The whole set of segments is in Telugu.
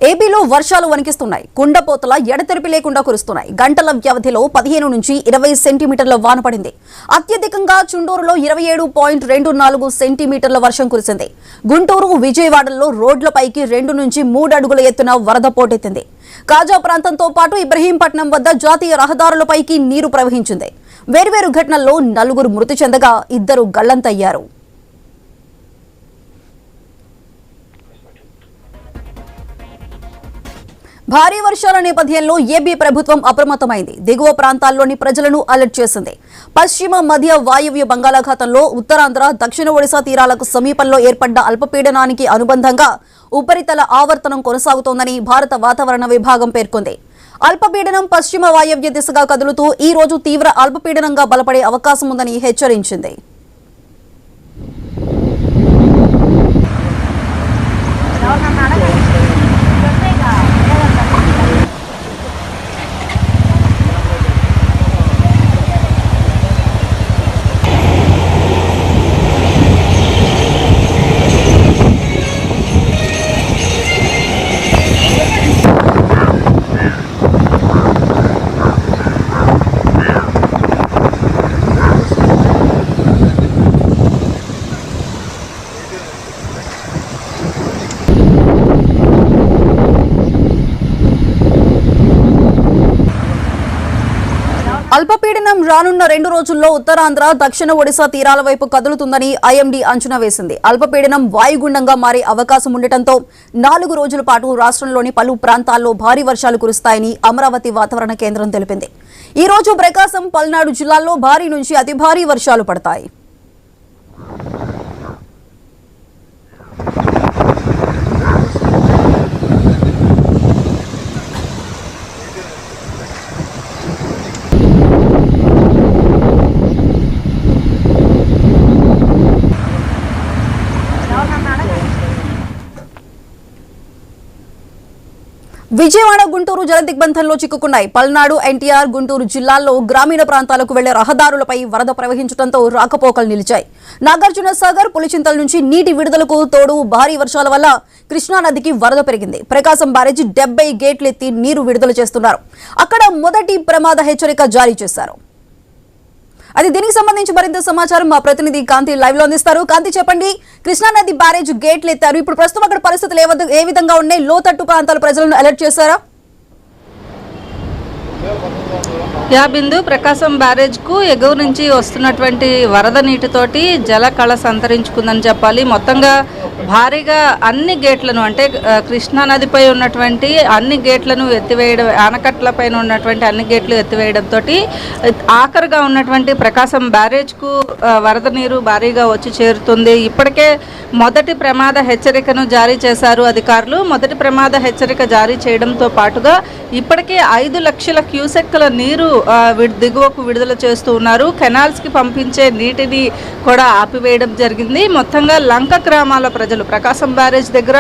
ఏపీలో వర్షాలు వణికిస్తున్నాయి. కుండపోతల ఎడతెరిపి లేకుండా కురుస్తున్నాయి. గంటల వ్యవధిలో 15 నుంచి 20 సెంటీమీటర్ల వాన పడింది. అత్యధికంగా చుండూరులో 27.24 సెంటీమీటర్ల వర్షం కురిసింది. గుంటూరు, విజయవాడలో రోడ్లపైకి 2 నుంచి 3 అడుగుల ఎత్తున వరద పోటెత్తింది. కాజా ప్రాంతంతో పాటు ఇబ్రహీంపట్నం వద్ద జాతీయ రహదారులపైకి నీరు ప్రవహించింది. వేర్వేరు ఘటనల్లో 4 మృతి చెందగా 2 గల్లంతయ్యారు. భారీ వర్షాల నేపథ్యంలో ఏపీ ప్రభుత్వం అప్రమత్తమైంది. దిగువ ప్రాంతాల్లోని ప్రజలను అలర్ట్ చేసింది. పశ్చిమ మధ్య వాయువ్య బంగాళాఖాతంలో ఉత్తరాంధ్ర, దక్షిణ ఒడిశా తీరాలకు సమీపంలో ఏర్పడ్డ అల్పపీడనానికి అనుబంధంగా ఉపరితల ఆవర్తనం కొనసాగుతోందని భారత వాతావరణ విభాగం పేర్కొంది. అల్పపీడనం పశ్చిమ వాయవ్య దిశగా కదులుతూ ఈ రోజు తీవ్ర అల్పపీడనంగా బలపడే అవకాశం ఉందని హెచ్చరించింది. అల్పపీడనం రానున్న 2 రోజుల్లో ఉత్తరాంధ్ర, దక్షిణ ఒడిశా తీరాల వైపు కదులుతుందని ఐఎండీ అంచనా వేసింది. అల్పపీడనం వాయుగుండంగా మారే అవకాశం ఉండటంతో 4 రోజుల పాటు రాష్ట్రంలోని పలు ప్రాంతాల్లో భారీ వర్షాలు కురుస్తాయని అమరావతి వాతావరణ కేంద్రం తెలిపింది. ఈ రోజు ప్రకాశం, పల్నాడు జిల్లాల్లో భారీ నుంచి అతి భారీ వర్షాలు పడతాయి. విజయవాడ, గుంటూరు జలదిగ్బంధంలో చిక్కుకున్నాయి. పల్నాడు, ఎన్టీఆర్, గుంటూరు జిల్లాల్లో గ్రామీణ ప్రాంతాలకు వెళ్లే రహదారులపై వరద ప్రవహించడంతో రాకపోకలు నిలిచాయి. నాగార్జున సాగర్, పులిచింతల నుంచి నీటి విడుదలకు తోడు భారీ వర్షాల వల్ల కృష్ణానదికి వరద పెరిగింది. ప్రకాశం బ్యారేజీ 70 గేట్లెత్తి నీరు విడుదల చేస్తున్నారు. అక్కడ మొదటి ప్రమాద హెచ్చరిక జారీ చేశారు. అది దీనికి సంబంధించి మరింత సమాచారం మా ప్రతినిధి కాంతి లైవ్ లో అందిస్తారు. కాంతి, చెప్పండి, కృష్ణానది బ్యారేజ్ గేట్లు ఎత్తారు. ఇప్పుడు ప్రస్తుతం అక్కడ పరిస్థితులు ఏ విధంగా ఉన్నాయి? లోతట్టు ప్రాంతాల ప్రజలను అలర్ట్ చేశారా? బిందు, ప్రకాశం బ్యారేజ్ కు ఎగువ నుంచి వస్తున్నటువంటి వరద నీటితోటి జల కళ సంతరించుకుందని చెప్పాలి. మొత్తంగా భారీగా అన్ని గేట్లను, అంటే కృష్ణానదిపై ఉన్నటువంటి అన్ని గేట్లను ఎత్తివేయడం, ఆనకట్ల పైన ఉన్నటువంటి అన్ని గేట్లు ఎత్తివేయడంతో ఆఖరుగా ఉన్నటువంటి ప్రకాశం బ్యారేజ్ కు వరద నీరు భారీగా వచ్చి చేరుతుంది. ఇప్పటికే మొదటి ప్రమాద హెచ్చరికను జారీ చేశారు అధికారులు. మొదటి ప్రమాద హెచ్చరిక జారీ చేయడంతో పాటుగా ఇప్పటికే 5 లక్షల క్యూసెక్కుల నీరు దిగువకు విడుదల చేస్తూ ఉన్నారు. కెనాల్స్ కి పంపించే నీటిని కూడా ఆపివేయడం జరిగింది. మొత్తంగా లంక గ్రామాల ప్రజలు, ప్రకాశం బ్యారేజ్ దగ్గర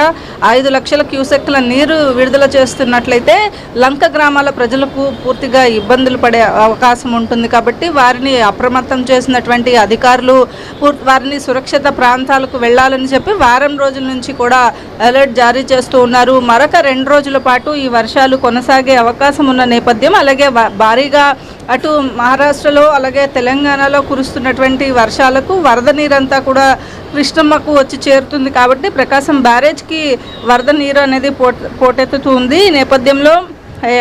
5 లక్షల క్యూసెక్కుల నీరు విడుదల చేస్తున్నట్లయితే లంక గ్రామాల ప్రజలకు పూర్తిగా ఇబ్బందులు పడే అవకాశం ఉంటుంది. కాబట్టి వారిని అప్రమత్తం చేసినటువంటి అధికారులు వారిని సురక్షిత ప్రాంతాలకు వెళ్లాలని చెప్పి వారం రోజుల నుంచి కూడా అలర్ట్ జారీ చేస్తూ ఉన్నారు. మరొక 2 రోజుల పాటు ఈ వర్షాలు కొనసాగే అవకాశం ఉన్న నేపథ్యం, అలాగే భారీగా అటు మహారాష్ట్రలో అలాగే తెలంగాణలో కురుస్తున్నటువంటి వర్షాలకు వరద నీరంతా కూడా కృష్ణమ్మకు వచ్చి చేరుతుంది. కాబట్టి ప్రకాశం బ్యారేజ్కి వరద నీరు అనేది పోటెత్తుతుంది. ఈ నేపథ్యంలో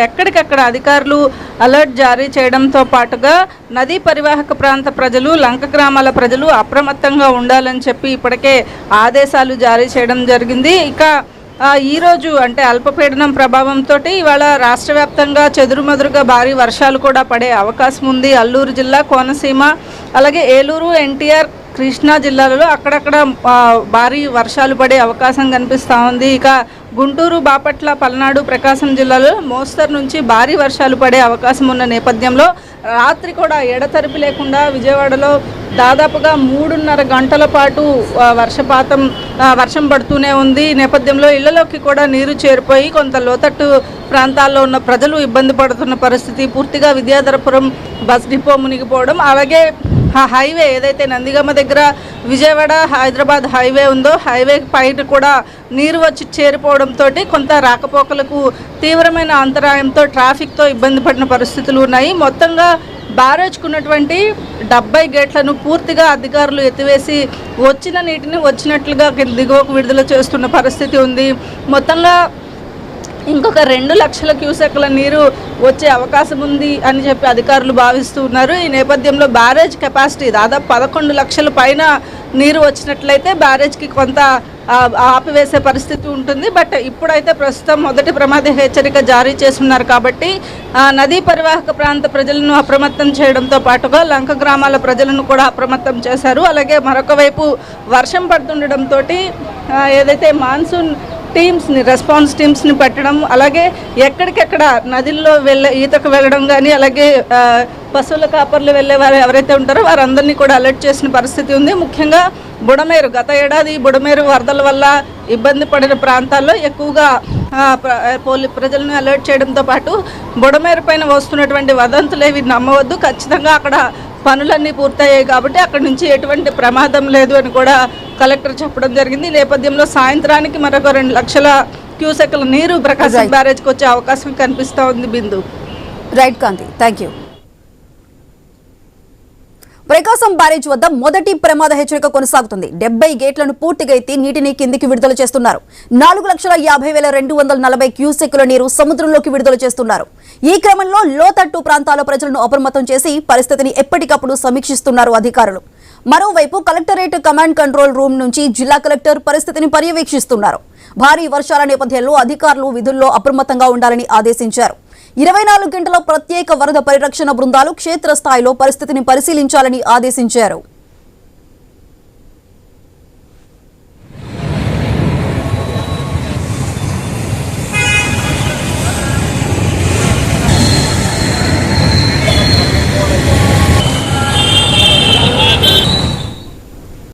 ఎక్కడికక్కడ అధికారులు అలర్ట్ జారీ చేయడంతో పాటుగా నదీ పరివాహక ప్రాంత ప్రజలు, లంక గ్రామాల ప్రజలు అప్రమత్తంగా ఉండాలని చెప్పి ఇప్పటికే ఆదేశాలు జారీ చేయడం జరిగింది. ఇక ఈరోజు అంటే అల్పపీడనం ప్రభావంతో ఇవాళ రాష్ట్ర వ్యాప్తంగా చెదురుమదురుగా భారీ వర్షాలు కూడా పడే అవకాశం ఉంది. అల్లూరు జిల్లా, కోనసీమ, అలాగే ఏలూరు, ఎన్టీఆర్, కృష్ణా జిల్లాలలో అక్కడక్కడ భారీ వర్షాలు పడే అవకాశం కనిపిస్తూ ఉంది. ఇక గుంటూరు, బాపట్ల, పల్నాడు, ప్రకాశం జిల్లాలో మోస్తరు నుంచి భారీ వర్షాలు పడే అవకాశం ఉన్న నేపథ్యంలో రాత్రి కూడా ఎడతెరిపి లేకుండా విజయవాడలో దాదాపుగా 3.5 గంటల పాటు వర్షం పడుతూనే ఉంది. ఈ నేపథ్యంలో ఇళ్లలోకి కూడా నీరు చేరిపోయి కొంత లోతట్టు ప్రాంతాల్లో ఉన్న ప్రజలు ఇబ్బంది పడుతున్న పరిస్థితి. పూర్తిగా విద్యాధరపురం బస్ డిపో మునిగిపోవడం, అలాగే ఆ హైవే ఏదైతే నందిగామ దగ్గర విజయవాడ హైదరాబాద్ హైవే ఉందో హైవే పైన కూడా నీరు వచ్చి చేరిపోవడంతో కొంత రాకపోకలకు తీవ్రమైన అంతరాయంతో ట్రాఫిక్తో ఇబ్బంది పడిన పరిస్థితులు ఉన్నాయి. మొత్తంగా బ్యారేజ్కు ఉన్నటువంటి 70 గేట్లను పూర్తిగా అధికారులు ఎత్తివేసి వచ్చిన నీటిని వచ్చినట్లుగా దిగువకు విడుదల చేస్తున్న పరిస్థితి ఉంది. మొత్తంగా ఇంకొక 2 లక్షల క్యూసెక్ల నీరు వచ్చే అవకాశం ఉంది అని చెప్పి అధికారులు భావిస్తూ ఉన్నారు. ఈ నేపథ్యంలో బ్యారేజ్ కెపాసిటీ దాదాపు 11 లక్షల పైన నీరు వచ్చినట్లయితే బ్యారేజ్కి కొంత ఆపివేసే పరిస్థితి ఉంటుంది. బట్ ఇప్పుడైతే ప్రస్తుతం మొదటి ప్రమాద హెచ్చరిక జారీ చేస్తున్నారు కాబట్టి నదీ పరివాహక ప్రాంత ప్రజలను అప్రమత్తం చేయడంతో పాటుగా లంక గ్రామాల ప్రజలను కూడా అప్రమత్తం చేశారు. అలాగే మరొక వైపు వర్షం పడుతుండడంతో ఏదైతే మాన్సూన్ టీమ్స్ని రెస్పాన్స్ టీమ్స్ని పెట్టడం, అలాగే ఎక్కడికెక్కడ నదుల్లో ఈతకు వెళ్ళడం కానీ, అలాగే పశువుల కాపర్లు వెళ్ళే వారు ఎవరైతే ఉంటారో వారందరినీ కూడా అలర్ట్ చేసిన పరిస్థితి ఉంది. ముఖ్యంగా బుడమేరు గత ఏడాది బుడమేరు వరదల వల్ల ఇబ్బంది పడిన ప్రాంతాల్లో ఎక్కువగా ప్రజలను అలర్ట్ చేయడంతో పాటు బుడమేరు పైన వస్తున్నటువంటి వదంతులేవి నమ్మవద్దు, ఖచ్చితంగా అక్కడ పనులన్నీ పూర్తయ్యాయి కాబట్టి అక్కడి నుంచి ఎటువంటి ప్రమాదం లేదు అని కూడా కలెక్టర్ చెప్పడం జరిగింది. ఈ నేపథ్యంలో సాయంత్రానికి మరొక 2 లక్షల క్యూసెక్ల నీరు ప్రకాశం బ్యారేజ్కి వచ్చే అవకాశం కనిపిస్తూ ఉంది. Bindu. Right Kanti, thank you. Prakasam barrage వద్ద మొదటి ప్రమాద హెచ్చరిక కొనసాగుతుంది. 70 గేట్లను పూర్తిగా ఎత్తి నీటిని కిందికి విడుదల చేస్తున్నారు. 4,50,240 క్యూసెక్కుల నీరు సముద్రంలోకి విడుదల చేస్తున్నారు. ఈ క్రమంలో లోతట్టు ప్రాంతాల ప్రజలను అప్రమత్తం చేసి పరిస్థితిని ఎప్పటికప్పుడు సమీక్షిస్తున్నారు అధికారులు. మరోవైపు కలెక్టరేట్ కమాండ్ కంట్రోల్ రూమ్ నుంచి జిల్లా కలెక్టర్ పరిస్థితిని పర్యవేక్షిస్తున్నారు. భారీ వర్షాల నేపథ్యంలో అధికారులు విధుల్లో అప్రమత్తంగా ఉండాలని ఆదేశించారు. 24 గంటల ప్రత్యేక వరద పరిరక్షణ బృందాలు క్షేత్రస్థాయిలో పరిస్థితిని పరిశీలించాలని ఆదేశించారు.